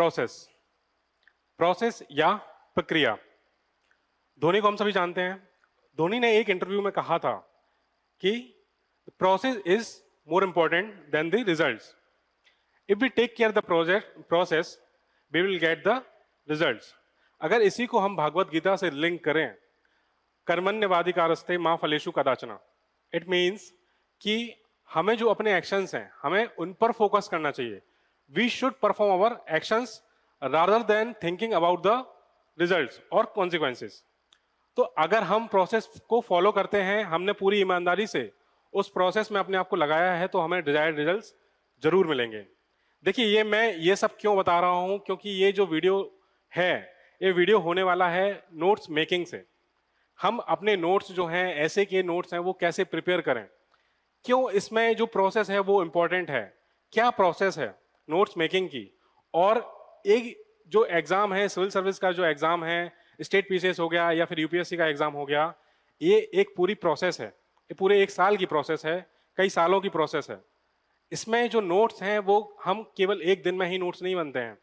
Process, process या प्रक्रिया। धोनी को हम सभी जानते हैं। धोनी ने एक इंटरव्यू में कहा था कि process is more important than the results. If we take care the process we will get the results. अगर इसी को हम भागवत गीता से लिंक करें, कर्मण्यवाधिकारस्ते मां फलेषु कदाचन, इट मीन्स कि हमें जो अपने एक्शंस हैं हमें उन पर फोकस करना चाहिए। We should perform our actions rather than thinking about the results और कॉन्सिक्वेंसेस। तो अगर हम प्रोसेस को फॉलो करते हैं, हमने पूरी ईमानदारी से उस प्रोसेस में अपने आप को लगाया है, तो हमें डिजायर्ड रिजल्ट्स जरूर मिलेंगे। देखिए मैं ये सब क्यों बता रहा हूं, क्योंकि ये जो वीडियो है ये वीडियो होने वाला है नोट्स मेकिंग से। हम अपने नोट्स जो हैं, ऐसे के नोट्स हैं, वो कैसे प्रिपेयर करें, क्यों इसमें जो प्रोसेस है वो इंपॉर्टेंट है, क्या प्रोसेस है नोट्स मेकिंग की। और एक जो एग्जाम है, सिविल सर्विस का जो एग्जाम है, स्टेट पीसीएस हो गया या फिर यूपीएससी का एग्जाम हो गया, ये एक पूरी प्रोसेस है, ये पूरे एक साल की प्रोसेस है, कई सालों की प्रोसेस है। इसमें जो नोट्स हैं वो हम केवल एक दिन में ही नोट्स नहीं बनते हैं,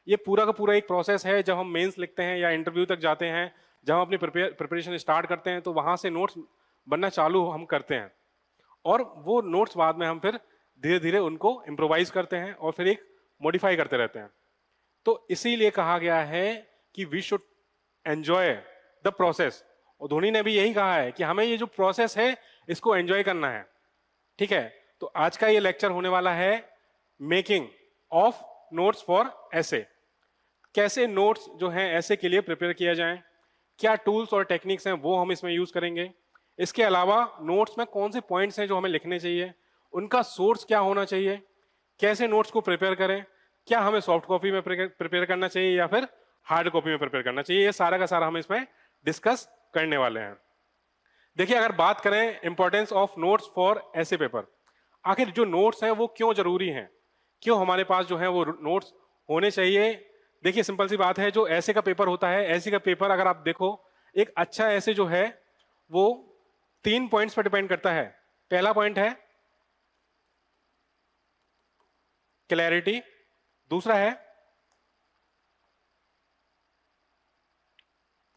ये पूरा का पूरा एक प्रोसेस है। जब हम मेंस लिखते हैं या इंटरव्यू तक जाते हैं, जब हम अपनी प्रिपरेशन स्टार्ट करते हैं, तो वहां से नोट्स बनना चालू हम करते हैं, और वो नोट्स बाद में हम फिर धीरे धीरे उनको इम्प्रोवाइज करते हैं और फिर एक मॉडिफाई करते रहते हैं। तो इसीलिए कहा गया है कि we should enjoy the process. और धोनी ने भी यही कहा है कि हमें ये जो प्रोसेस है इसको एंजॉय करना है। ठीक है, तो आज का ये लेक्चर होने वाला है मेकिंग ऑफ नोट्स फॉर ऐसे। कैसे नोट्स जो हैं ऐसे के लिए प्रिपेयर किया जाए, क्या टूल्स और टेक्निक्स हैं वो हम इसमें यूज करेंगे। इसके अलावा नोट्स में कौन से पॉइंट्स हैं जो हमें लिखने चाहिए, उनका सोर्स क्या होना चाहिए, कैसे नोट्स को प्रिपेयर करें, क्या हमें सॉफ्ट कॉपी में प्रिपेयर करना चाहिए या फिर हार्ड कॉपी में प्रिपेयर करना चाहिए, ये सारा का सारा हम इसमें डिस्कस करने वाले हैं। देखिए, अगर बात करें इंपॉर्टेंस ऑफ नोट्स फॉर ऐसे पेपर, आखिर जो नोट्स हैं वो क्यों जरूरी हैं, क्यों हमारे पास जो है वो नोट्स होने चाहिए। देखिए सिंपल सी बात है, जो ऐसे का पेपर होता है, ऐसे का पेपर अगर आप देखो, एक अच्छा ऐसे जो है वो 3 पॉइंट्स पर डिपेंड करता है। पहला पॉइंट है क्लैरिटी, दूसरा है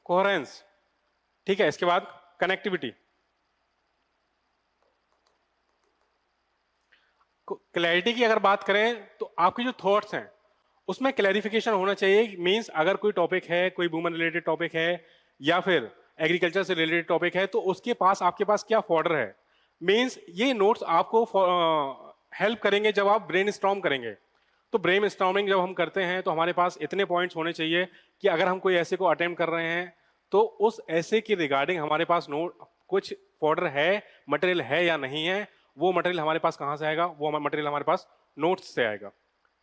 कोहेरेंस, ठीक है, इसके बाद कनेक्टिविटी। क्लैरिटी की अगर बात करें तो आपके जो थॉट्स हैं उसमें क्लैरिफिकेशन होना चाहिए। मींस अगर कोई टॉपिक है, कोई वुमन रिलेटेड टॉपिक है या फिर एग्रीकल्चर से रिलेटेड टॉपिक है, तो उसके पास आपके पास क्या फॉर्डर है। मींस ये नोट्स आपको हेल्प करेंगे जब आप ब्रेन स्टॉर्म करेंगे। तो ब्रेन स्टॉर्मिंग जब हम करते हैं तो हमारे पास इतने पॉइंट्स होने चाहिए कि अगर हम कोई ऐसे को अटेम्प्ट कर रहे हैं तो उस ऐसे की रिगार्डिंग हमारे पास नोट कुछ फॉर्डर है, मटेरियल है या नहीं है। वो मटेरियल हमारे पास कहां से आएगा, वो मटेरियल हमारे पास नोट्स से आएगा।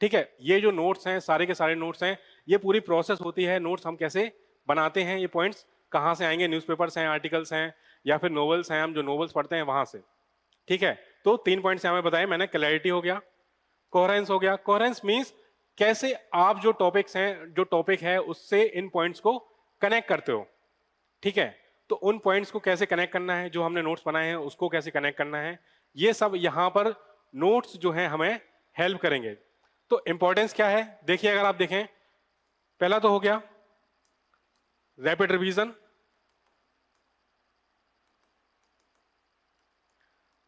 ठीक है, ये जो नोट्स हैं सारे के सारे नोट्स हैं, ये पूरी प्रोसेस होती है नोट्स हम कैसे बनाते हैं, ये पॉइंट्स कहाँ से आएंगे, न्यूज़पेपर्स हैं, आर्टिकल्स हैं या फिर नॉवेल्स हैं, हम जो नॉवेल्स पढ़ते हैं वहां से। ठीक है, तो 3 पॉइंट्स हमें बताए मैंने। क्लैरिटी हो गया, कोहेरेंस हो गया। कोहेरेंस मींस कैसे आप जो टॉपिक्स हैं, जो टॉपिक है उससे इन पॉइंट्स को कनेक्ट करते हो। ठीक है, तो उन पॉइंट्स को कैसे कनेक्ट करना है, जो हमने नोट्स बनाए हैं उसको कैसे कनेक्ट करना है, ये सब यहां पर नोट्स जो हैं हमें हेल्प करेंगे। तो इंपॉर्टेंस क्या है, देखिए अगर आप देखें, पहला तो हो गया रैपिड रिवीजन।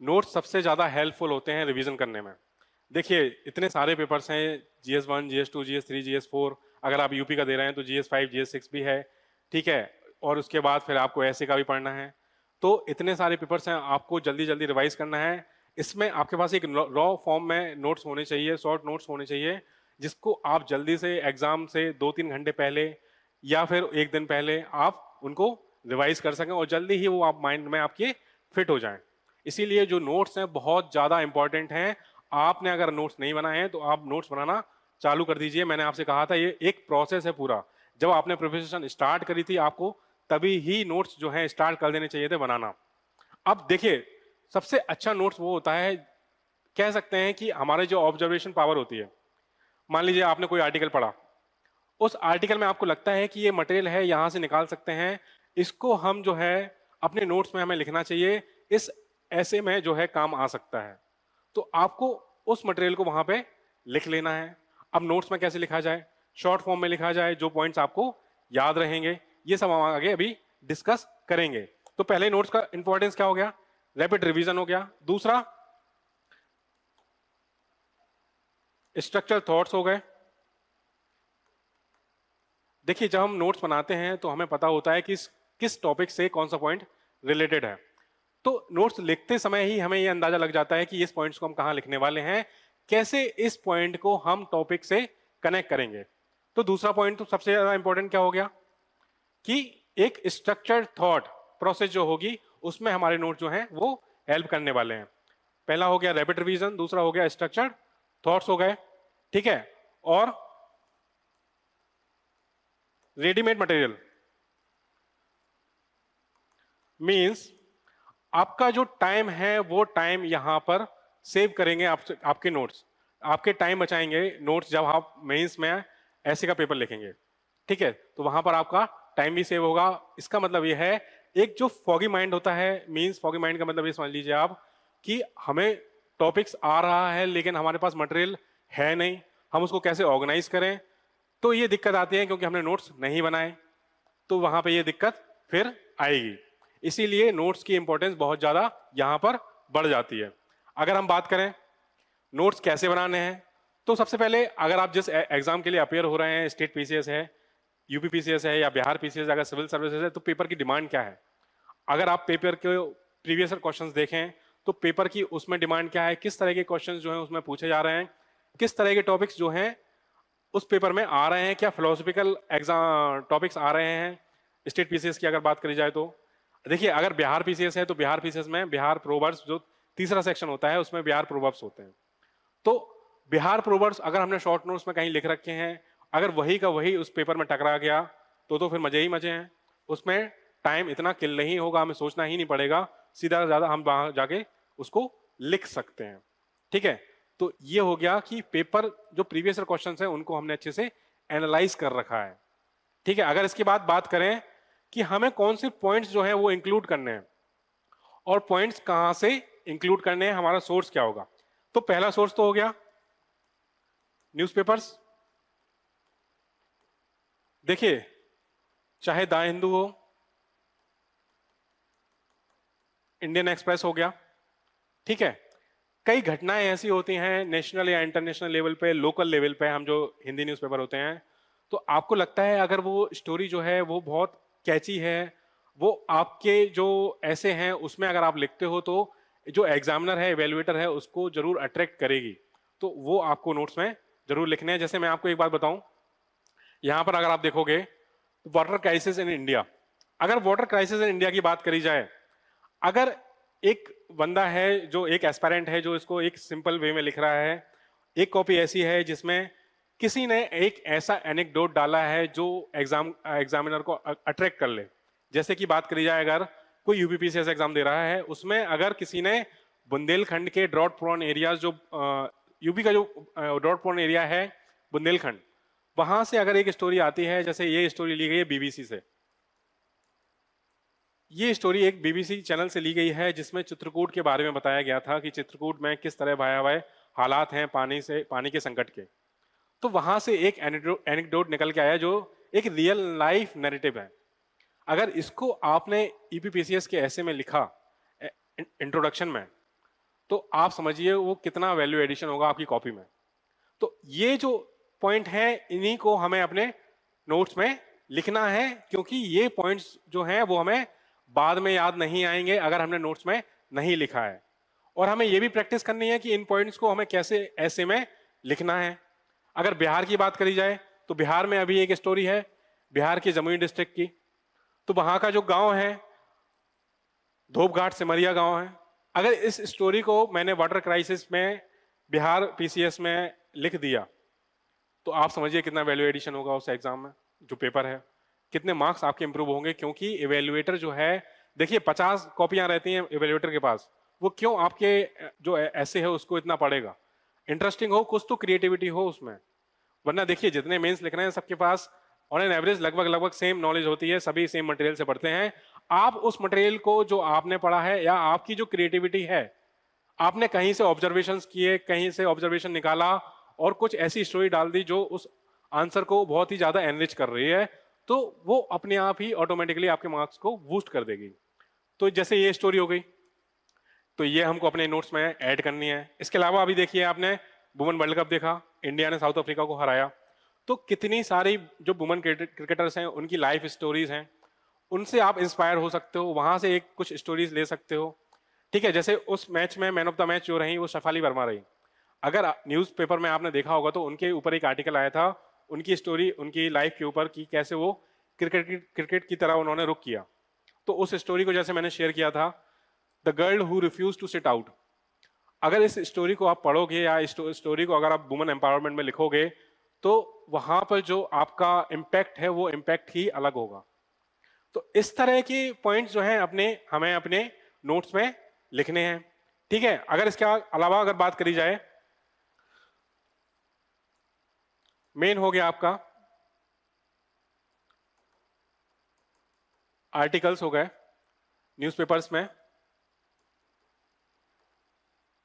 नोट्स सबसे ज्यादा हेल्पफुल होते हैं रिवीजन करने में। देखिए इतने सारे पेपर्स हैं, GS1, GS2, GS3, GS4, अगर आप यूपी का दे रहे हैं तो GS5, GS6 भी है। ठीक है, और उसके बाद फिर आपको ऐसे का भी पढ़ना है। तो इतने सारे पेपर्स हैं, आपको जल्दी जल्दी रिवाइज करना है। इसमें आपके पास एक रॉ फॉर्म में नोट्स होने चाहिए, शॉर्ट नोट्स होने चाहिए, जिसको आप जल्दी से एग्जाम से 2-3 घंटे पहले या फिर एक दिन पहले आप उनको रिवाइज कर सकें और जल्दी ही वो आप माइंड में आपके फिट हो जाएं। इसीलिए जो नोट्स हैं बहुत ज़्यादा इंपॉर्टेंट हैं। आपने अगर नोट्स नहीं बनाए हैं तो आप नोट्स बनाना चालू कर दीजिए। मैंने आपसे कहा था ये एक प्रोसेस है पूरा। जब आपने प्रिपरेशन स्टार्ट करी थी आपको तभी ही नोट्स जो है स्टार्ट कर देने चाहिए थे बनाना। अब देखिए सबसे अच्छा नोट्स वो होता है, कह सकते हैं कि हमारे जो ऑब्जर्वेशन पावर होती है। मान लीजिए आपने कोई आर्टिकल पढ़ा, उस आर्टिकल में आपको लगता है कि ये मटेरियल है, यहां से निकाल सकते हैं, इसको हम जो है अपने नोट्स में हमें लिखना चाहिए, इस ऐसे में जो है काम आ सकता है। तो आपको उस मटेरियल को वहां पे लिख लेना है। अब नोट्स में कैसे लिखा जाए, शॉर्ट फॉर्म में लिखा जाए, जो पॉइंट्स आपको याद रहेंगे, ये सब हम आगे अभी डिस्कस करेंगे। तो पहले नोट्स का इंपॉर्टेंस क्या हो गया, रैपिड रिवीजन हो गया। दूसरा स्ट्रक्चर थॉट्स हो गए। देखिए जब हम नोट्स बनाते हैं तो हमें पता होता है कि किस टॉपिक से कौन सा पॉइंट रिलेटेड है। तो नोट्स लिखते समय ही हमें यह अंदाजा लग जाता है कि इस पॉइंट्स को हम कहां लिखने वाले हैं, कैसे इस पॉइंट को हम टॉपिक से कनेक्ट करेंगे। तो दूसरा पॉइंट तो सबसे ज्यादा इंपॉर्टेंट क्या हो गया कि एक स्ट्रक्चर्ड थॉट प्रोसेस जो होगी उसमें हमारे नोट जो हैं वो हेल्प करने वाले हैं। पहला हो गया रैपिड रिवीजन, दूसरा हो गया स्ट्रक्चर्ड थॉट्स हो गए, ठीक है। और रेडीमेड मटेरियल मींस आपका जो टाइम है वो टाइम यहां पर सेव करेंगे आपके नोट्स, आपके टाइम बचाएंगे नोट्स जब आप मेंस में ऐसे का पेपर लिखेंगे, ठीक है। तो वहां पर आपका टाइम भी सेव होगा। इसका मतलब ये है, एक जो फॉगी माइंड होता है, मींस फॉगी माइंड का मतलब ये समझ लीजिए आप कि हमें टॉपिक्स आ रहा है लेकिन हमारे पास मटेरियल है नहीं, हम उसको कैसे ऑर्गेनाइज करें। तो ये दिक्कत आती है क्योंकि हमने नोट्स नहीं बनाए, तो वहां पे ये दिक्कत फिर आएगी। इसीलिए नोट्स की इंपॉर्टेंस बहुत ज्यादा यहां पर बढ़ जाती है। अगर हम बात करें नोट्स कैसे बनाने हैं, तो सबसे पहले अगर आप जिस एग्जाम के लिए अपेयर हो रहे हैं, स्टेट पीसीएस है, यूपी पीसीएस है या बिहार पीसीएस, अगर सिविल सर्विसेज है, तो पेपर की डिमांड क्या है। अगर आप पेपर के प्रीवियस क्वेश्चंस देखें तो पेपर की उसमें डिमांड क्या है, किस तरह के क्वेश्चंस जो हैं उसमें पूछे जा रहे हैं, किस तरह के टॉपिक्स जो हैं उस पेपर में आ रहे हैं, क्या फिलोसफिकल एग्जाम टॉपिक्स आ रहे हैं। स्टेट पीसीएस की अगर बात करी जाए तो देखिए, अगर बिहार पीसीएस है तो बिहार पीसीएस में बिहार प्रोवर्ब्स जो तीसरा सेक्शन होता है उसमें बिहार प्रोवर्ब्स होते हैं। तो बिहार प्रोवर्ब्स अगर हमने शॉर्ट नोट्स में कहीं लिख रखे हैं, अगर वही का वही उस पेपर में टकरा गया तो फिर मजे ही मजे हैं। उसमें टाइम इतना किल नहीं होगा, हमें सोचना ही नहीं पड़ेगा, सीधा ज्यादा हम वहां जाके उसको लिख सकते हैं, ठीक है। तो ये हो गया कि पेपर जो प्रीवियस क्वेश्चन है उनको हमने अच्छे से एनालाइज कर रखा है, ठीक है। अगर इसके बाद बात करें कि हमें कौन से पॉइंट्स जो है वो इंक्लूड करने हैं और पॉइंट्स कहां से इंक्लूड करने हैं, हमारा सोर्स क्या होगा। तो पहला सोर्स तो हो गया न्यूज़पेपर्स। देखिए चाहे द हिंदू हो, इंडियन एक्सप्रेस हो गया, ठीक है। कई घटनाएं ऐसी होती हैं नेशनल या इंटरनेशनल लेवल पे, लोकल लेवल पे, हम जो हिंदी न्यूज़पेपर होते हैं, तो आपको लगता है अगर वो स्टोरी जो है वो बहुत कैची है, वो आपके जो ऐसे हैं उसमें अगर आप लिखते हो तो जो एग्जामिनर है, इवेल्युएटर है, उसको जरूर अट्रैक्ट करेगी, तो वो आपको नोट्स में जरूर लिखने हैं। जैसे मैं आपको एक बात बताऊं, यहां पर अगर आप देखोगे वाटर क्राइसिस इन इंडिया, अगर वाटर क्राइसिस इन इंडिया की बात करी जाए, अगर एक बंदा है जो एक एस्पायरेंट है जो इसको एक सिंपल वे में लिख रहा है, एक कॉपी ऐसी है जिसमें किसी ने एक ऐसा एनेक्डोट डाला है जो एग्जामिनर को अट्रैक्ट कर ले। जैसे कि बात करी जाए, अगर कोई यूपीपीसीएस एग्जाम दे रहा है, उसमें अगर किसी ने बुंदेलखंड के ड्रॉट प्रोन एरियाज, जो यूपी का जो ड्रॉट प्रोन एरिया है बुंदेलखंड, वहां से अगर एक स्टोरी आती है, जैसे ये स्टोरी ली गई है बीबीसी से, ये स्टोरी एक बीबीसी चैनल से ली गई है जिसमें चित्रकूट के बारे में बताया गया था कि चित्रकूट में किस तरह भयावह हालात हैं पानी के संकट के। तो वहां से एक एनेक्डोट निकल के आया जो एक रियल लाइफ नैरेटिव है। अगर इसको आपने ईपीपीसीएस के ऐसे में लिखा इंट्रोडक्शन में, तो आप समझिए वो कितना वैल्यू एडिशन होगा आपकी कॉपी में। तो ये जो पॉइंट है इन्हीं को हमें अपने नोट्स में लिखना है, क्योंकि ये पॉइंट्स जो हैं वो हमें बाद में याद नहीं आएंगे अगर हमने नोट्स में नहीं लिखा है। और हमें ये भी प्रैक्टिस करनी है कि इन पॉइंट्स को हमें कैसे ऐसे में लिखना है। अगर बिहार की बात करी जाए तो बिहार में अभी एक स्टोरी है बिहार के जमुई डिस्ट्रिक्ट की, तो वहां का जो गांव है धोपघाट सिमरिया गांव है। अगर इस स्टोरी को मैंने वाटर क्राइसिस में बिहार पीसीएस में लिख दिया तो आप समझिए कितना वैल्यू एडिशन होगा उस एग्जाम में, जो पेपर है कितने मार्क्स आपके इंप्रूव होंगे। क्योंकि इवेल्युएटर जो है, देखिए 50 कॉपियां रहती हैं इवेल्युएटर के पास, वो क्यों आपके जो ऐसे है उसको इतना पढ़ेगा। इंटरेस्टिंग हो, कुछ तो क्रिएटिविटी हो उसमें, वरना देखिए जितने मेंस लिख रहे हैं सबके पास ऑन एन एवरेज लगभग सेम नॉलेज होती है, सभी सेम मटेरियल से पढ़ते हैं। आप उस मटेरियल को जो आपने पढ़ा है या आपकी जो क्रिएटिविटी है, आपने कहीं से ऑब्जर्वेशंस किए, कहीं से ऑब्जर्वेशन निकाला और कुछ ऐसी स्टोरी डाल दी जो उस आंसर को बहुत ही ज्यादा एनरिच कर रही है, तो वो अपने आप ही ऑटोमेटिकली आपके मार्क्स को बूस्ट कर देगी। तो जैसे ये स्टोरी हो गई, तो ये हमको अपने नोट्स में ऐड करनी है। इसके अलावा अभी देखिए आपने वुमेन वर्ल्ड कप देखा, इंडिया ने साउथ अफ्रीका को हराया, तो कितनी सारी जो वुमेन क्रिकेटर्स हैं उनकी लाइफ स्टोरीज हैं, उनसे आप इंस्पायर हो सकते हो, वहां से एक कुछ स्टोरीज ले सकते हो। ठीक है, जैसे उस मैच में मैन ऑफ द मैच जो रही वो शेफाली वर्मा रही। अगर न्यूज़पेपर में आपने देखा होगा तो उनके ऊपर एक आर्टिकल आया था उनकी स्टोरी, उनकी लाइफ के ऊपर, कि कैसे वो क्रिकेट की तरह उन्होंने रुक किया। तो उस स्टोरी को जैसे मैंने शेयर किया था, the girl who refuse to sit out. अगर इस स्टोरी को आप पढ़ोगे या इस स्टोरी को अगर आप वुमेन एम्पावरमेंट में लिखोगे, तो वहां पर जो आपका इम्पैक्ट है वो इम्पैक्ट ही अलग होगा। तो इस तरह की पॉइंट्स जो हैं हमें अपने नोट्स में लिखने हैं। ठीक है, अगर इसके अलावा अगर बात करी जाए, मेन हो गया आपका आर्टिकल्स हो गए न्यूज़पेपर्स में।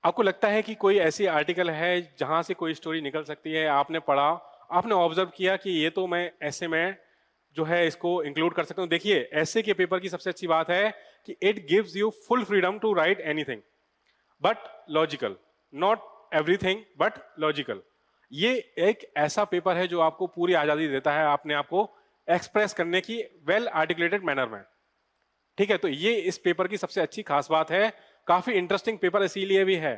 आपको लगता है कि कोई ऐसी आर्टिकल है जहां से कोई स्टोरी निकल सकती है, आपने पढ़ा, आपने ऑब्जर्व किया कि ये तो मैं ऐसे में जो है इसको इंक्लूड कर सकता हूं। देखिए, ऐसे के पेपर की सबसे अच्छी बात है कि it gives you full freedom to write anything but logical, not everything but logical. ये एक ऐसा पेपर है जो आपको पूरी आजादी देता है अपने आप को एक्सप्रेस करने की वेल आर्टिकुलेटेड मैनर में। ठीक है, तो ये इस पेपर की सबसे अच्छी खास बात है। काफी इंटरेस्टिंग पेपर इसीलिए भी है,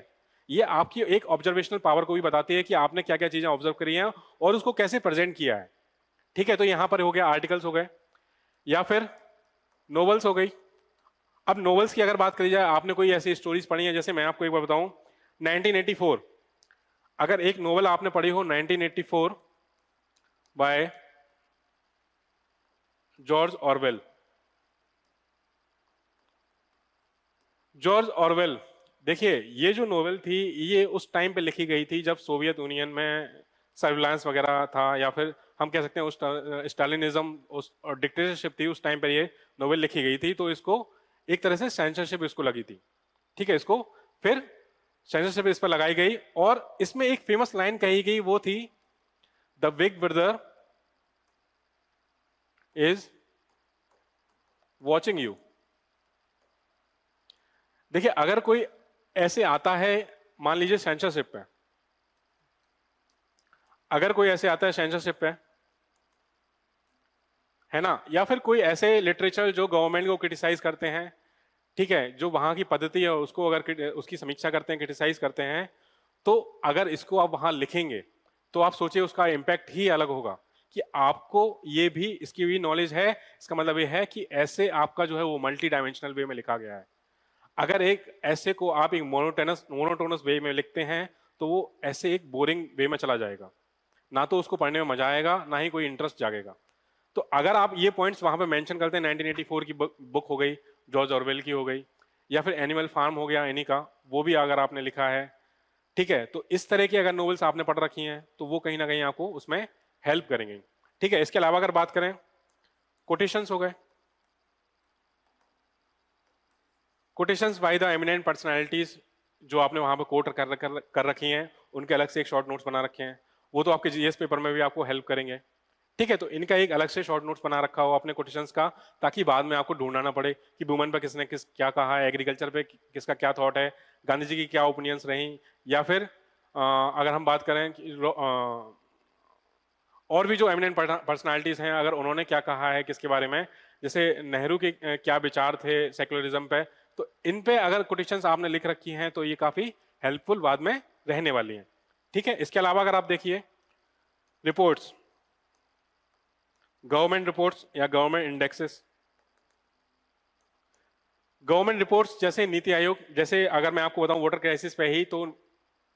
ये आपकी एक ऑब्जर्वेशनल पावर को भी बताती है कि आपने क्या क्या चीजें ऑब्जर्व करी हैं और उसको कैसे प्रेजेंट किया है। ठीक है, तो यहां पर हो गया आर्टिकल्स हो गए, या फिर नोवेल्स हो गई। अब नोवेल्स की अगर बात करी जाए, आपने कोई ऐसी स्टोरीज पढ़ी है, जैसे मैं आपको एक बार बताऊं, 1984, अगर एक नोवेल आपने पढ़ी हो 1984 by George Orwell. George Orwell, देखिए ये जो नोवेल थी ये उस टाइम पे लिखी गई थी जब सोवियत यूनियन में सर्विलांस वगैरह था, या फिर हम कह सकते हैं उस स्टालिनिज्म उस और डिक्टेटरशिप थी, उस टाइम पर ये नोवेल लिखी गई थी। तो इसको एक तरह से सेंसरशिप इसको लगी थी। ठीक है, इसको फिर सेंसरशिप इस पर लगाई गई, और इसमें एक फेमस लाइन कही गई, वो थी the big brother is watching you. देखिए, अगर कोई ऐसे आता है, मान लीजिए सेंसरशिप पे, अगर कोई ऐसे आता है सेंसरशिप पे, है ना, या फिर कोई ऐसे लिटरेचर जो गवर्नमेंट को क्रिटिसाइज करते हैं, ठीक है, जो वहां की पद्धति है उसको अगर उसकी समीक्षा करते हैं, क्रिटिसाइज करते हैं, तो अगर इसको आप वहां लिखेंगे तो आप सोचिए उसका इम्पैक्ट ही अलग होगा, कि आपको ये भी इसकी भी नॉलेज है। इसका मतलब ये है कि ऐसे आपका जो है वो मल्टी डायमेंशनल वे में लिखा गया है। अगर एक ऐसे को आप एक मोनोटोनस वे में लिखते हैं तो वो ऐसे एक बोरिंग वे में चला जाएगा, ना तो उसको पढ़ने में मजा आएगा ना ही कोई इंटरेस्ट जागेगा। तो अगर आप ये पॉइंट्स वहां पे मेंशन करते हैं, 1984 की बुक हो गई, जॉर्ज ऑरवेल की हो गई, या फिर एनिमल फार्म हो गया एनी का, वो भी अगर आपने लिखा है, ठीक है, तो इस तरह की अगर नॉवेल्स आपने पढ़ रखी हैं तो वो कहीं ना कहीं आपको उसमें हेल्प करेंगे। ठीक है, इसके अलावा अगर बात करें, कोटेशंस हो गए, quotations by the eminent personalities जो आपने वहां पे कोट कर रखी हैं, उनके अलग से एक शॉर्ट नोट्स बना रखे हैं, वो तो आपके जीएस पेपर में भी आपको हेल्प करेंगे। ठीक है, तो इनका एक अलग से शॉर्ट नोट्स बना रखा हो अपने कोटेशंस का, ताकि बाद में आपको ढूंढना ना पड़े कि वुमेन पर किसने क्या कहा है, एग्रीकल्चर पे किसका क्या थॉट है, गांधी जी की क्या ओपिनियंस रही, या फिर अगर हम बात करें कि और भी जो एमिनेंट पर्सनालिटीज हैं, अगर उन्होंने क्या कहा है किसके बारे में, जैसे नेहरू के क्या विचार थे सेकुलरिज्म पे, तो इन पे अगर कोटेशंस आपने लिख रखी हैं तो ये काफी हेल्पफुल बाद में रहने वाली हैं। ठीक है, इसके अलावा अगर आप देखिए रिपोर्ट्स, गवर्नमेंट रिपोर्ट्स या गवर्नमेंट इंडेक्सेस, गवर्नमेंट रिपोर्ट्स जैसे नीति आयोग, जैसे अगर मैं आपको बताऊं वोटर क्राइसिस पे ही, तो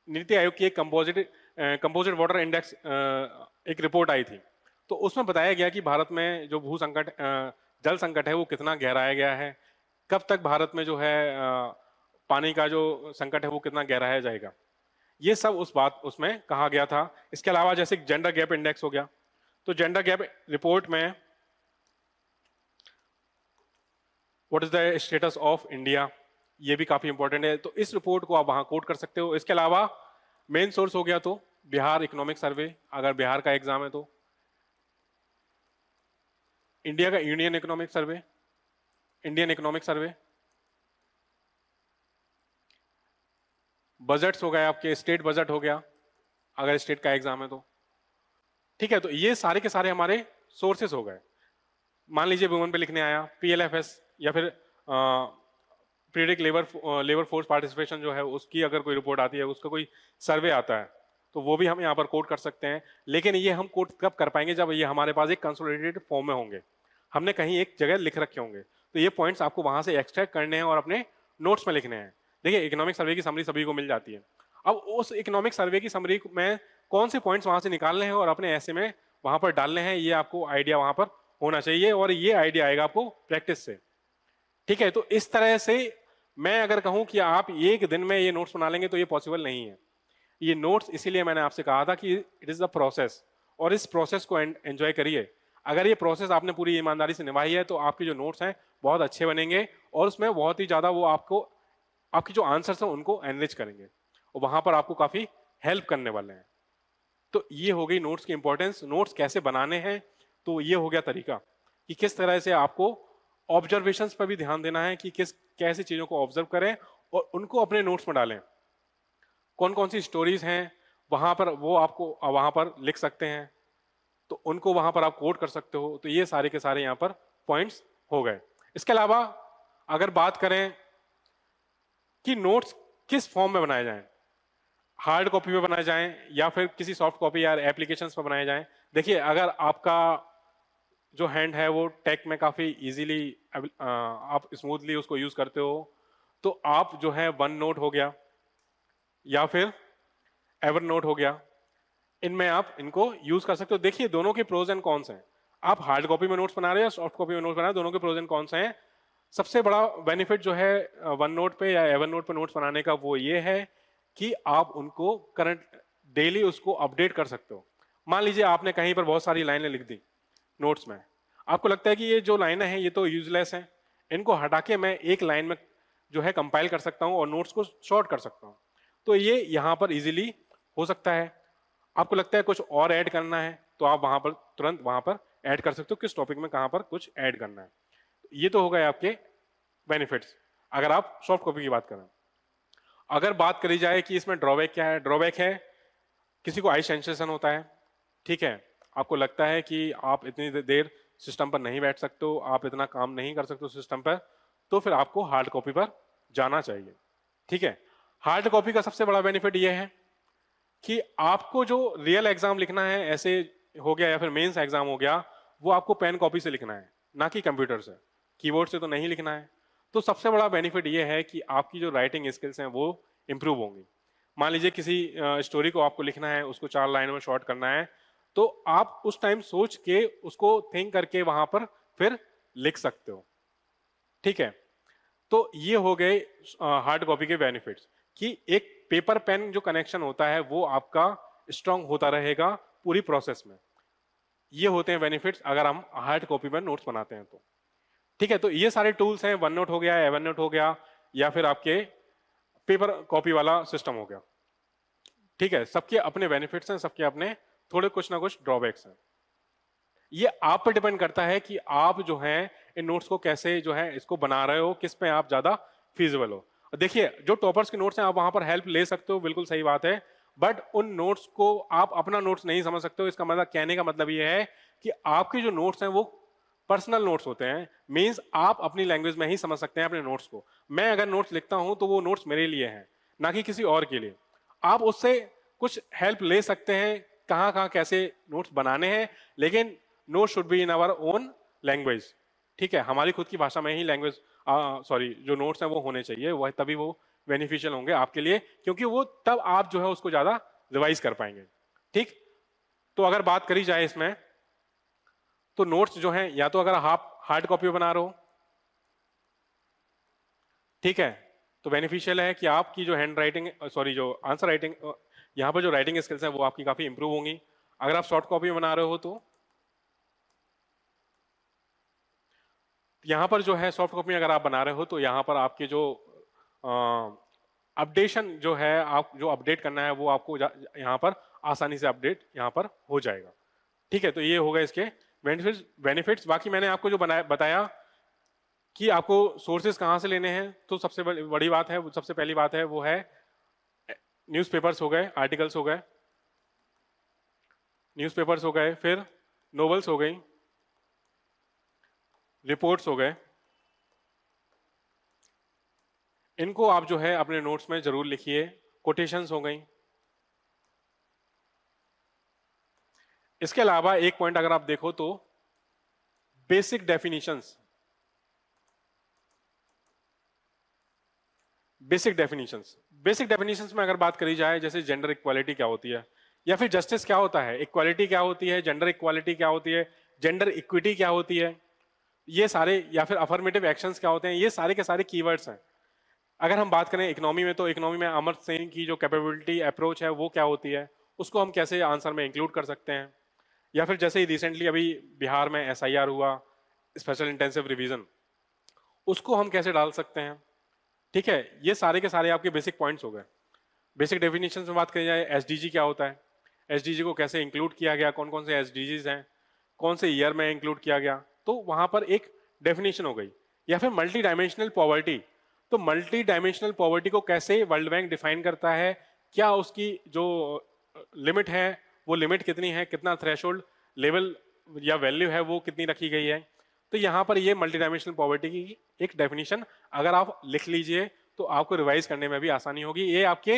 नीति आयोग की एक कंपोजिट वाटर इंडेक्स एक रिपोर्ट आई थी, तो उसमें बताया गया कि भारत में जो भू संकट जल संकट है वो कितना गहराया गया है, कब तक भारत में जो है पानी का जो संकट है वो कितना गहराया जाएगा, ये सब उसमें कहा गया था। इसके अलावा जैसे जेंडर गैप इंडेक्स हो गया, तो जेंडर गैप रिपोर्ट में what is the status of India, ये भी काफी इंपॉर्टेंट है, तो इस रिपोर्ट को आप वहां कोट कर सकते हो। इसके अलावा मेन सोर्स हो गया तो बिहार इकोनॉमिक सर्वे, अगर बिहार का एग्जाम है तो, इंडिया का union economic survey, Indian economic survey, budgets हो गए आपके, स्टेट बजट हो गया अगर स्टेट का एग्जाम है तो, ठीक है। तो ये सारे के सारे हमारे सोर्सेस हो गए। मान लीजिए वुमेन पे लिखने आया पीएलएफएस, या फिर पीरियडिक लेबर फोर्स पार्टिसिपेशन जो है उसकी अगर कोई रिपोर्ट आती है, उसका कोई सर्वे आता है, तो वो भी हम यहाँ पर कोट कर सकते हैं। लेकिन ये हम कोट कब कर पाएंगे, जब ये हमारे पास एक कंसोलिडेटेड फॉर्म में होंगे, हमने कहीं एक जगह लिख रखे होंगे। तो ये पॉइंट्स आपको वहां से एक्सट्रैक्ट करने हैं और अपने नोट्स में लिखने हैं। देखिए इकोनॉमिक सर्वे की समरी सभी को मिल जाती है। अब उस इकोनॉमिक सर्वे की समरी में कौन से पॉइंट्स वहां से निकालने हैं और अपने ऐसे में वहां पर डालने हैं, ये आपको आइडिया वहां पर होना चाहिए, और ये आइडिया आएगा आपको प्रैक्टिस से, ठीक है। तो इस तरह से मैं अगर कहूं कि आप एक दिन में ये नोट्स बना लेंगे तो ये पॉसिबल नहीं है। ये नोट्स इसीलिए मैंने आपसे कहा था कि इट इज द प्रोसेस, और इस प्रोसेस को एंजॉय करिए। अगर ये प्रोसेस आपने पूरी ईमानदारी से निभाई है तो आपके जो नोट्स हैं बहुत अच्छे बनेंगे, और उसमें बहुत ही ज्यादा वो आपको आपकी जो आंसर्स हैं उनको एनरिच करेंगे, और वहां पर आपको काफी हेल्प करने वाले हैं। तो ये हो गई नोट्स की इंपॉर्टेंस। नोट्स कैसे बनाने हैं, तो ये हो गया तरीका कि किस तरह से आपको ऑब्जर्वेशंस पर भी ध्यान देना है कि किस कैसी चीजों को ऑब्जर्व करें और उनको अपने नोट्स में डालें। कौन कौन सी स्टोरीज हैं वहां पर वो आपको वहां पर लिख सकते हैं, तो उनको वहां पर आप कोट कर सकते हो। तो ये सारे के सारे यहाँ पर पॉइंट्स हो गए। इसके अलावा अगर बात करें कि नोट्स किस फॉर्म में बनाए जाएं, हार्ड कॉपी में बनाए जाएं या फिर किसी सॉफ्ट कॉपी या एप्लीकेशंस पर बनाए जाएं। देखिए अगर आपका जो हैंड है वो टेक में काफी इजीली आप स्मूथली उसको यूज करते हो, तो आप जो है वन नोट हो गया या फिर एवर नोट हो गया, इनमें आप इनको यूज कर सकते हो। देखिए दोनों के प्रोज एंड कॉन्स हैं। आप हार्ड कॉपी में नोट्स बना रहे हो या सॉफ्ट कॉपी में नोट्स बना रहे हो, दोनों के प्रोज एंड कॉन्स हैं। सबसे बड़ा बेनिफिट जो है वन नोट पे या एवर नोट पे नोट्स बनाने का वो ये है कि आप उनको करंट डेली उसको अपडेट कर सकते हो। मान लीजिए आपने कहीं पर बहुत सारी लाइनें लिख दी नोट्स में, आपको लगता है कि ये जो लाइनें हैं ये तो यूजलेस हैं, इनको हटा के मैं एक लाइन में जो है कंपाइल कर सकता हूं और नोट्स को शॉर्ट कर सकता हूं। तो ये यहां पर इजीली हो सकता है। आपको लगता है कुछ और ऐड करना है तो आप वहां पर तुरंत वहां पर ऐड कर सकते हो, किस टॉपिक में कहां पर कुछ ऐड करना है। ये तो हो गए आपके बेनिफिट्स अगर आप सॉफ्ट कॉपी की बात करें। अगर बात करी जाए कि इसमें ड्रॉबैक क्या है, ड्रॉबैक है किसी को आई सेंसेशन होता है, ठीक है। आपको लगता है कि आप इतनी देर सिस्टम पर नहीं बैठ सकते हो, आप इतना काम नहीं कर सकते हो सिस्टम पर, तो फिर आपको हार्ड कॉपी पर जाना चाहिए, ठीक है। हार्ड कॉपी का सबसे बड़ा बेनिफिट यह है कि आपको जो रियल एग्जाम लिखना है, ऐसे हो गया या फिर मेंस एग्जाम हो गया, वो आपको पेन कॉपी से लिखना है ना कि कंप्यूटर से, कीबोर्ड से तो नहीं लिखना है। तो सबसे बड़ा बेनिफिट ये है कि आपकी जो राइटिंग स्किल्स हैं वो इंप्रूव होंगी। मान लीजिए किसी स्टोरी को आपको लिखना है, उसको 4 लाइनों में शॉर्ट करना है, तो आप उस टाइम सोच के उसको थिंक करके वहां पर फिर लिख सकते हो, ठीक है। तो ये हो गए हार्ड कॉपी के बेनिफिट्स कि एक पेपर पेन जो कनेक्शन होता है वो आपका स्ट्रांग होता रहेगा पूरी प्रोसेस में। ये होते हैं बेनिफिट्स अगर हम हार्ड कॉपी में नोट्स बनाते हैं तो, ठीक है। तो ये सारे टूल्स हैं, वन नोट हो गया, एवन नोट हो गया, या फिर आपके पेपर कॉपी वाला सिस्टम हो गया, ठीक है। सबके अपने बेनिफिट्स हैं, सबके अपने थोड़े कुछ ना कुछ ड्रॉबैक्स हैं। ये आप पे डिपेंड करता है कि आप जो है इन नोट्स को कैसे जो है इसको बना रहे हो, किस पे आप ज्यादा फीजिबल हो। देखिए जो टॉपर्स के नोट्स हैं आप वहां पर हेल्प ले सकते हो, बिल्कुल सही बात है, बट उन नोट्स को आप अपना नोट्स नहीं समझ सकते हो। इसका मतलब कहने का मतलब ये है कि आपके जो नोट्स हैं वो पर्सनल नोट्स होते हैं, मींस आप अपनी लैंग्वेज में ही समझ सकते हैं अपने नोट्स को। मैं अगर नोट्स लिखता हूं तो वो नोट्स मेरे लिए हैं, ना कि किसी और के लिए। आप उससे कुछ हेल्प ले सकते हैं कहां कहां कैसे नोट्स बनाने हैं, लेकिन no should be in our own language, ठीक है। हमारी खुद की भाषा में ही लैंग्वेज सॉरी जो नोट्स हैं वो होने चाहिए, वह तभी वो बेनिफिशियल होंगे आपके लिए, क्योंकि वो तब आप जो है उसको ज्यादा रिवाइज कर पाएंगे, ठीक। तो अगर बात करी जाए इसमें तो नोट्स जो हैं या तो अगर आप हार्ड कॉपी बना रहे हो, ठीक है, तो बेनिफिशियल है कि आपकी जो हैंड राइटिंग सॉरी जो आंसर राइटिंग यहाँ पर जो राइटिंग स्किल्स हैं वो आपकी काफी इंप्रूव होंगी। अगर आप शॉर्ट कॉपी बना रहे हो तो यहाँ पर जो है सॉफ्ट कॉपी अगर आप बना रहे हो तो यहाँ पर आपके जो अपडेशन जो है, आप जो अपडेट करना है वो आपको यहाँ पर आसानी से अपडेट यहाँ पर हो जाएगा, ठीक है। तो ये होगा इसके बेनिफिट्स बाकी मैंने आपको जो बताया कि आपको सोर्सेज कहाँ से लेने हैं, तो सबसे बड़ी बात है, सबसे पहली बात है वो है न्यूज़पेपर्स हो गए, आर्टिकल्स हो गए, न्यूज़पेपर्स हो गए, फिर नोवेल्स हो गई, रिपोर्ट्स हो गए। इनको आप जो है अपने नोट्स में जरूर लिखिए। कोटेशंस हो गई। इसके अलावा एक पॉइंट अगर आप देखो तो बेसिक डेफिनेशंस, बेसिक डेफिनेशंस में अगर बात करी जाए, जैसे जेंडर इक्वालिटी क्या होती है, या फिर जस्टिस क्या होता है, इक्वालिटी क्या होती है, जेंडर इक्वालिटी क्या होती है, जेंडर इक्विटी क्या होती है, ये सारे, या फिर अफर्मेटिव एक्शंस क्या होते हैं, ये सारे के सारे कीवर्ड्स हैं। अगर हम बात करें इकोनॉमी में, तो इकोनॉमी में अमर्त्य सेन की जो कैपेबिलिटी अप्रोच है वो क्या होती है, उसको हम कैसे आंसर में इंक्लूड कर सकते हैं। या फिर जैसे ही रिसेंटली अभी बिहार में SIR हुआ, स्पेशल इंटेंसिव रिवीजन, उसको हम कैसे डाल सकते हैं। ठीक है, ये सारे के सारे आपके बेसिक पॉइंट्स हो गए। बेसिक डेफिनेशन में बात करी जाए, SDG क्या होता है, SDG को कैसे इंक्लूड किया गया, कौन कौन से SDGs हैं, कौन से ईयर में इंक्लूड किया गया, तो वहां पर एक डेफिनेशन हो गई। या फिर मल्टी डायमेंशनल पॉवर्टी, तो मल्टी डायमेंशनल पॉवर्टी को कैसे वर्ल्ड बैंक डिफाइन करता है, क्या उसकी जो लिमिट है वो लिमिट कितनी है, कितना थ्रेशोल्ड लेवल या वैल्यू है वो कितनी रखी गई है। तो यहाँ पर ये मल्टी डायमेंशनल पॉवर्टी की एक डेफिनेशन अगर आप लिख लीजिए तो आपको रिवाइज करने में भी आसानी होगी। ये आपके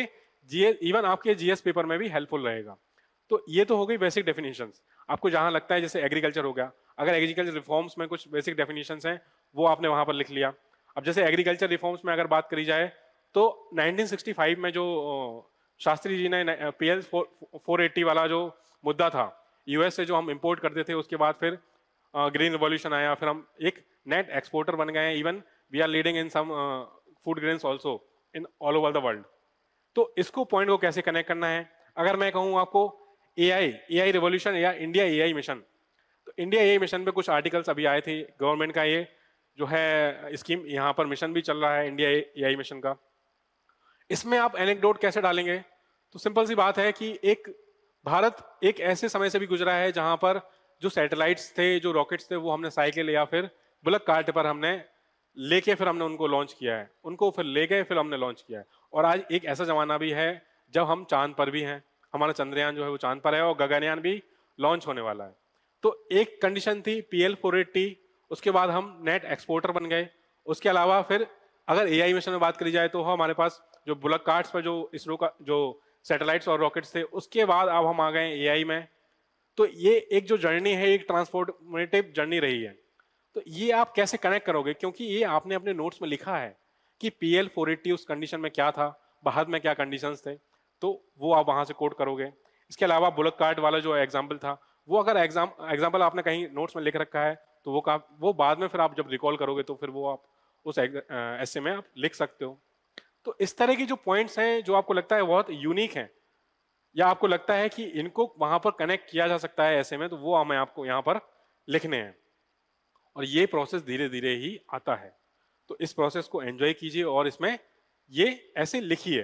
इवन आपके GS पेपर में भी हेल्पफुल रहेगा। तो ये तो हो गई बेसिक डेफिनेशंस। आपको जहां लगता है, जैसे एग्रीकल्चर हो गया, अगर एग्रीकल्चर रिफॉर्म्स में कुछ बेसिक डेफिनेशंस हैं वो आपने वहां पर लिख लिया। अब जैसे एग्रीकल्चर रिफॉर्म्स में अगर बात करी जाए, तो 1965 में जो शास्त्री जी ने PL 480 वाला जो मुद्दा था, US से जो हम इंपोर्ट करते थे, उसके बाद फिर ग्रीन रिवॉल्यूशन आया, फिर हम एक नेट एक्सपोर्टर बन गए हैं, even we are leading in some food grains also in all over the world. तो इसको पॉइंट को कैसे कनेक्ट करना है, अगर मैं कहूँ आपको AI रिवॉल्यूशन या इंडिया AI मिशन, तो इंडिया AI मिशन पे कुछ आर्टिकल्स अभी आए थे, गवर्नमेंट का ये जो है स्कीम, यहाँ पर मिशन भी चल रहा है इंडिया AI मिशन का। इसमें आप एनेक्डोट कैसे डालेंगे, तो सिंपल सी बात है कि भारत एक ऐसे समय से भी गुजरा है जहां पर जो सैटेलाइट्स थे, जो रॉकेट्स थे, वो हमने साइकिल या फिर बुलक कार्ट पर हमने लेके फिर हमने उनको लॉन्च किया है, उनको फिर ले गए, फिर हमने लॉन्च किया है। और आज एक ऐसा जमाना भी है जब हम चांद पर भी हैं, हमारा चंद्रयान जो है वो चांद पर है और गगनयान भी लॉन्च होने वाला है। तो एक कंडीशन थी PL 480, उसके बाद हम नेट एक्सपोर्टर बन गए। उसके अलावा फिर अगर AI मिशन में बात करी जाए, तो हमारे पास जो बुलक कार्ट्स पर जो इसरो का जो सैटेलाइट्स और रॉकेट्स थे, उसके बाद अब हम आ गए AI में। तो ये एक जो जर्नी है, एक ट्रांसफॉर्मेटिव जर्नी रही है। तो ये आप कैसे कनेक्ट करोगे, क्योंकि ये आपने अपने नोट्स में लिखा है कि PL 480 उस कंडीशन में क्या था, बाहर में क्या कंडीशंस थे, तो वो आप वहां से कोट करोगे। इसके अलावा बुलक कार्ट वाला जो एग्जाम्पल था, वो अगर एग्जाम्पल आपने कहीं नोट्स में लिख रखा है, तो वो बाद में फिर आप जब रिकॉल करोगे तो फिर वो आप उस ऐसे में आप लिख सकते हो। तो इस तरह की जो पॉइंट्स हैं जो आपको लगता है बहुत यूनिक हैं, या आपको लगता है कि इनको वहां पर कनेक्ट किया जा सकता है ऐसे में, तो वो हमें आपको यहाँ पर लिखने हैं। और ये प्रोसेस धीरे धीरे ही आता है। तो इस प्रोसेस को एंजॉय कीजिए और इसमें ये ऐसे लिखिए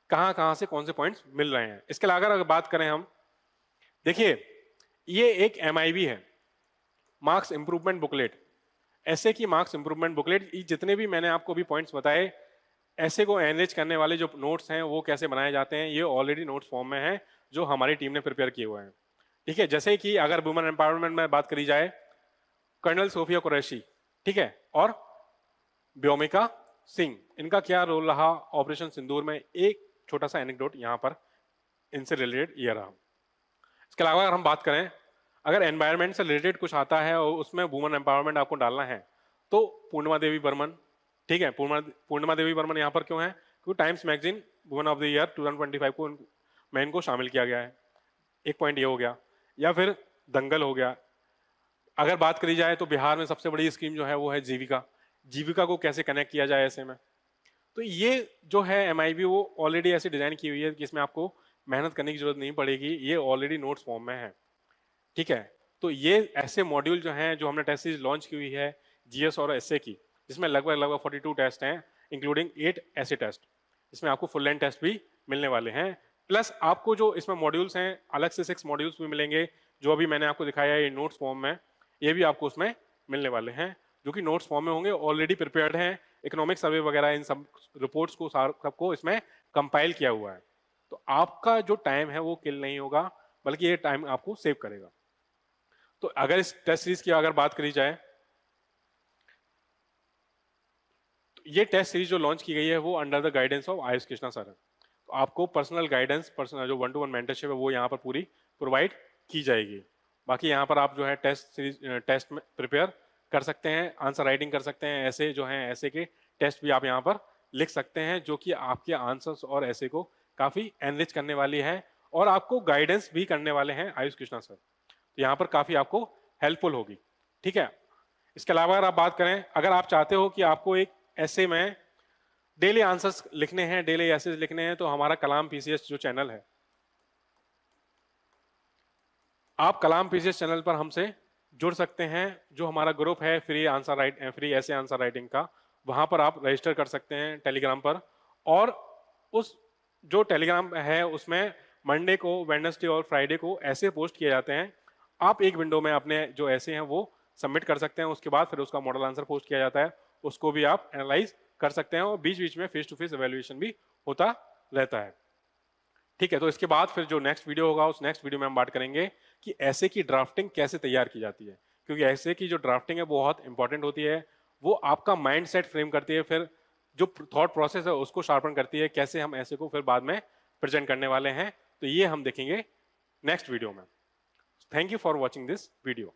कहां कहां से कौन से पॉइंट्स मिल रहे हैं। इसके अलावा अगर बात करें हम, देखिए ये एक MIB है, मार्क्स इंप्रूवमेंट बुकलेट। ऐसे की मार्क्स इंप्रूवमेंट बुकलेट, जितने भी मैंने आपको भी पॉइंट्स बताए, ऐसे को एनरिच करने वाले जो नोट्स हैं वो कैसे बनाए जाते हैं, ये ऑलरेडी नोट्स फॉर्म में है जो हमारी टीम ने प्रिपेयर किए हुए हैं। ठीक है, जैसे कि अगर वुमेन एम्पावरमेंट में बात करी जाए, कर्नल सोफिया कुरैशी, ठीक है, और व्योमिका सिंह, इनका क्या रोल रहा ऑपरेशन सिंदूर में, एक छोटा सा एनेक्डोट यहाँ पर इनसे रिलेटेड ये रहा। इसके अलावा अगर हम बात करें, अगर एनवायरनमेंट से रिलेटेड कुछ आता है और उसमें वुमेन एम्पावरमेंट आपको डालना है, तो पूर्णिमा देवी बर्मन, ठीक है, पूर्णिमा देवी बर्मन यहाँ पर क्यों है, क्योंकि times magazine women of the year 2025 को में इनको शामिल किया गया है। एक पॉइंट ये हो गया। या फिर दंगल हो गया। अगर बात करी जाए तो बिहार में सबसे बड़ी स्कीम जो है वो है जीविका, जीविका को कैसे कनेक्ट किया जाए ऐसे में। तो ये जो है MIB वो ऑलरेडी ऐसी डिजाइन की हुई है कि इसमें आपको मेहनत करने की जरूरत नहीं पड़ेगी, ये ऑलरेडी नोट्स फॉर्म में है। ठीक है, तो ये ऐसे मॉड्यूल जो हैं जो हमने टेस्ट सीरीज लॉन्च की हुई है GS और SA की, जिसमें लगभग 42 टेस्ट हैं, इंक्लूडिंग 8 ऐसे टेस्ट। इसमें आपको फुल लेंथ टेस्ट भी मिलने वाले हैं, प्लस आपको जो इसमें मॉड्यूल्स हैं अलग से 6 मॉड्यूल्स भी मिलेंगे जो अभी मैंने आपको दिखाया है ये नोट्स फॉर्म में, ये भी आपको उसमें मिलने वाले हैं, जो कि नोट्स फॉर्म में होंगे, ऑलरेडी प्रिपेयर्ड हैं, इकोनॉमिक सर्वे वगैरह इन सब रिपोर्ट्स को सबको इसमें कंपाइल किया हुआ है। तो आपका जो टाइम है वो किल नहीं होगा, बल्कि ये टाइम आपको सेव करेगा। तो अगर इस टेस्ट सीरीज की अगर बात करी जाए, तो ये टेस्ट सीरीज जो लॉन्च की गई है वो under the guidance of Ayush Krishna sir है। तो आपको पर्सनल गाइडेंस, पर्सनल जो 1-to-1 मेंटरशिप है वो यहाँ पर पूरी प्रोवाइड की जाएगी। बाकी यहाँ पर आप जो है टेस्ट सीरीज टेस्ट में प्रिपेयर कर सकते हैं, आंसर राइटिंग कर सकते हैं, ऐसे जो हैं ऐसे के टेस्ट भी आप यहाँ पर लिख सकते हैं, जो कि आपके आंसर्स और ऐसे को काफी एनरिच करने वाली है और आपको गाइडेंस भी करने वाले हैं आयुष कृष्णा सर। तो यहाँ पर काफी आपको हेल्पफुल होगी। ठीक है, इसके अलावा अगर आप बात करें, अगर आप चाहते हो कि आपको एक ऐसे में डेली आंसर्स लिखने हैं, डेली ऐसे लिखने हैं, तो हमारा कलाम पीसीएस जो चैनल है, आप कलाम पीसीएस चैनल पर हमसे जुड़ सकते हैं। जो हमारा ग्रुप है फ्री ऐसे आंसर राइटिंग का, वहां पर आप रजिस्टर कर सकते हैं टेलीग्राम पर। और उस जो टेलीग्राम है उसमें मंडे को, वेडनेसडे और फ्राइडे को ऐसे पोस्ट किए जाते हैं। आप एक विंडो में अपने जो ऐसे हैं वो सबमिट कर सकते हैं, उसके बाद फिर उसका मॉडल आंसर पोस्ट किया जाता है, उसको भी आप एनालाइज कर सकते हैं और बीच बीच में फेस टू फेस एवेल्युएशन भी होता रहता है। ठीक है, तो इसके बाद फिर जो नेक्स्ट वीडियो होगा उस नेक्स्ट वीडियो में हम बात करेंगे कि ऐसे की ड्राफ्टिंग कैसे तैयार की जाती है, क्योंकि ऐसे की जो ड्राफ्टिंग है वो बहुत इंपॉर्टेंट होती है। वो आपका माइंड सेट फ्रेम करती है, फिर जो थॉट प्रोसेस है उसको शार्पन करती है, कैसे हम ऐसे को फिर बाद में प्रेजेंट करने वाले हैं। तो ये हम देखेंगे नेक्स्ट वीडियो में। Thank you for watching this video.